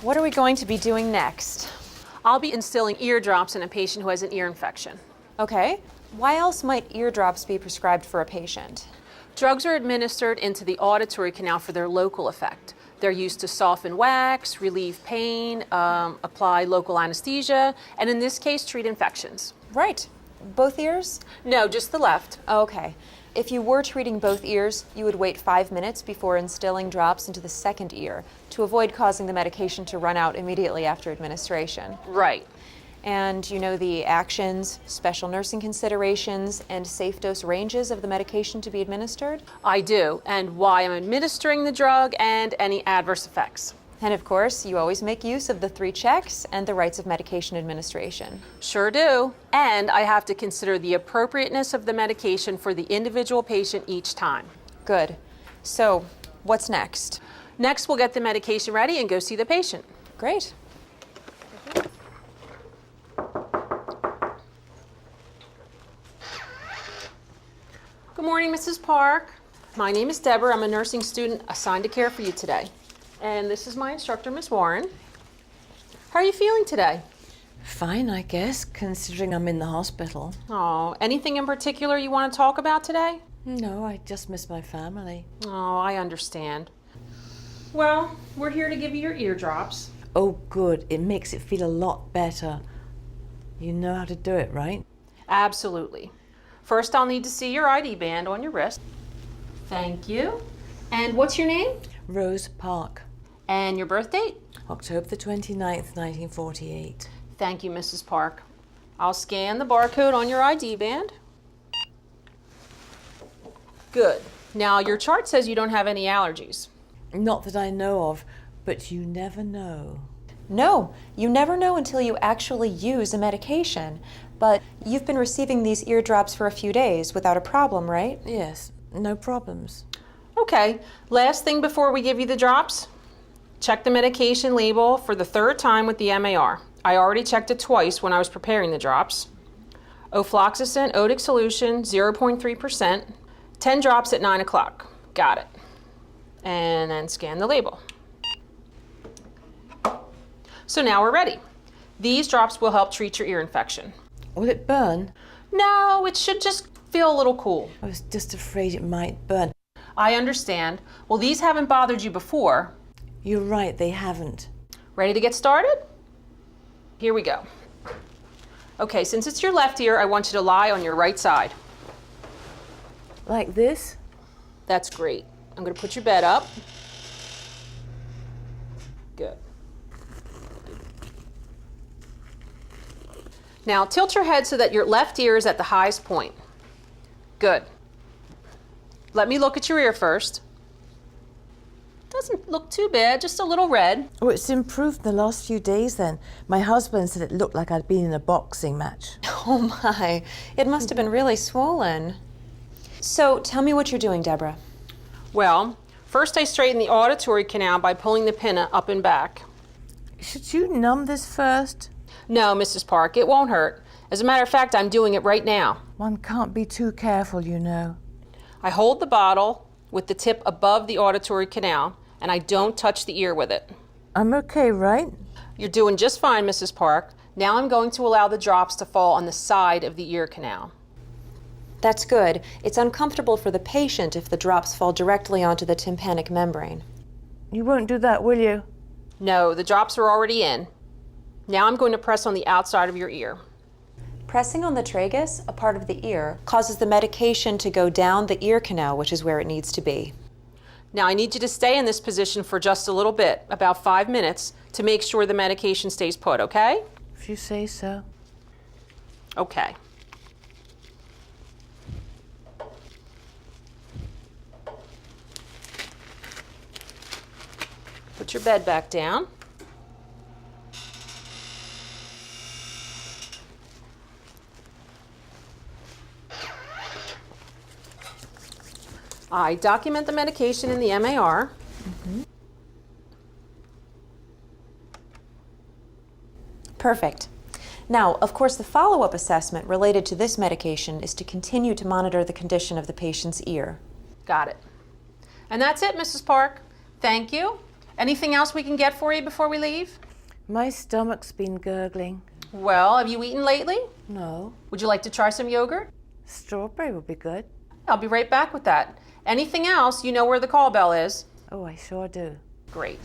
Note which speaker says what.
Speaker 1: What are we going to be doing next?
Speaker 2: I'll be instilling eardrops in a patient who has an ear infection.
Speaker 1: Okay. Why else might eardrops be prescribed for a patient?
Speaker 2: Drugs are administered into the auditory canal for their local effect. They're used to soften wax, relieve pain, apply local anesthesia, and in this case, treat infections.
Speaker 1: Right. Both ears?
Speaker 2: No, just the left.
Speaker 1: Okay. If you were treating both ears, you would wait 5 minutes before instilling drops into the second ear to avoid causing the medication to run out immediately after administration.
Speaker 2: Right.
Speaker 1: And you know the actions, special nursing considerations, and safe dose ranges of the medication to be administered?
Speaker 2: I do, and why I'm administering the drug and any adverse effects.
Speaker 1: And of course, you always make use of the 3 checks and the rights of medication administration.
Speaker 2: Sure do. And I have to consider the appropriateness of the medication for the individual patient each time.
Speaker 1: Good. So, what's next?
Speaker 2: Next, we'll get the medication ready and go see the patient.
Speaker 1: Great.
Speaker 2: Good morning, Mrs. Park. My name is Deborah. I'm a nursing student assigned to care for you today. And this is my instructor, Miss Warren. How are you feeling today?
Speaker 3: Fine, I guess, considering I'm in the hospital.
Speaker 2: Oh, anything in particular you want to talk about today?
Speaker 3: No, I just miss my family.
Speaker 2: Oh, I understand. Well, we're here to give you your eardrops.
Speaker 3: Oh, good. It makes it feel a lot better. You know how to do it, right?
Speaker 2: Absolutely. First, I'll need to see your ID band on your wrist. Thank you. And what's your name?
Speaker 3: Rose Park.
Speaker 2: And your birth date?
Speaker 3: October the 29th, 1948.
Speaker 2: Thank you, Mrs. Park. I'll scan the barcode on your ID band. Good. Now, your chart says you don't have any allergies.
Speaker 3: Not that I know of, but you never know.
Speaker 1: No, you never know until you actually use a medication. But you've been receiving these eardrops for a few days without a problem, right?
Speaker 3: Yes, no problems.
Speaker 2: Okay, last thing before we give you the drops, check the medication label for the 3rd time with the MAR. I already checked it twice when I was preparing the drops. Ofloxacin otic solution, 0.3%, 10 drops at 9 o'clock. Got it. And then scan the label. So now we're ready. These drops will help treat your ear infection.
Speaker 3: Will it burn?
Speaker 2: No, it should just feel a little cool.
Speaker 3: I was just afraid it might burn.
Speaker 2: I understand. Well, these haven't bothered you before.
Speaker 3: You're right, they haven't.
Speaker 2: Ready to get started? Here we go. Okay, since it's your left ear, I want you to lie on your right side.
Speaker 3: Like this?
Speaker 2: That's great. I'm going to put your bed up. Good. Now tilt your head so that your left ear is at the highest point. Good. Let me look at your ear first. Doesn't look too bad, just a little red.
Speaker 3: Oh, it's improved the last few days then. My husband said it looked like I'd been in a boxing match.
Speaker 1: Oh my, it must have been really swollen. So tell me what you're doing, Deborah.
Speaker 2: Well, first I straighten the auditory canal by pulling the pinna up and back.
Speaker 3: Should you numb this first?
Speaker 2: No, Mrs. Park, it won't hurt. As a matter of fact, I'm doing it right now.
Speaker 3: One can't be too careful, you know.
Speaker 2: I hold the bottle with the tip above the auditory canal, and I don't touch the ear with it.
Speaker 3: I'm okay, right?
Speaker 2: You're doing just fine, Mrs. Park. Now I'm going to allow the drops to fall on the side of the ear canal.
Speaker 1: That's good. It's uncomfortable for the patient if the drops fall directly onto the tympanic membrane.
Speaker 3: You won't do that, will you?
Speaker 2: No, the drops are already in. Now I'm going to press on the outside of your ear.
Speaker 1: Pressing on the tragus, a part of the ear, causes the medication to go down the ear canal, which is where it needs to be.
Speaker 2: Now I need you to stay in this position for just a little bit, about 5 minutes, to make sure the medication stays put, okay?
Speaker 3: If you say so.
Speaker 2: Okay. Put your bed back down. I document the medication in the MAR.
Speaker 1: Perfect. Now, of course, the follow-up assessment related to this medication is to continue to monitor the condition of the patient's ear.
Speaker 2: Got it. And that's it, Mrs. Park. Thank you. Anything else we can get for you before we leave?
Speaker 3: My stomach's been gurgling.
Speaker 2: Well, have you eaten lately?
Speaker 3: No.
Speaker 2: Would you like to try some yogurt?
Speaker 3: Strawberry would be good.
Speaker 2: I'll be right back with that. Anything else, you know where the call bell is.
Speaker 3: Oh, I sure do.
Speaker 2: Great.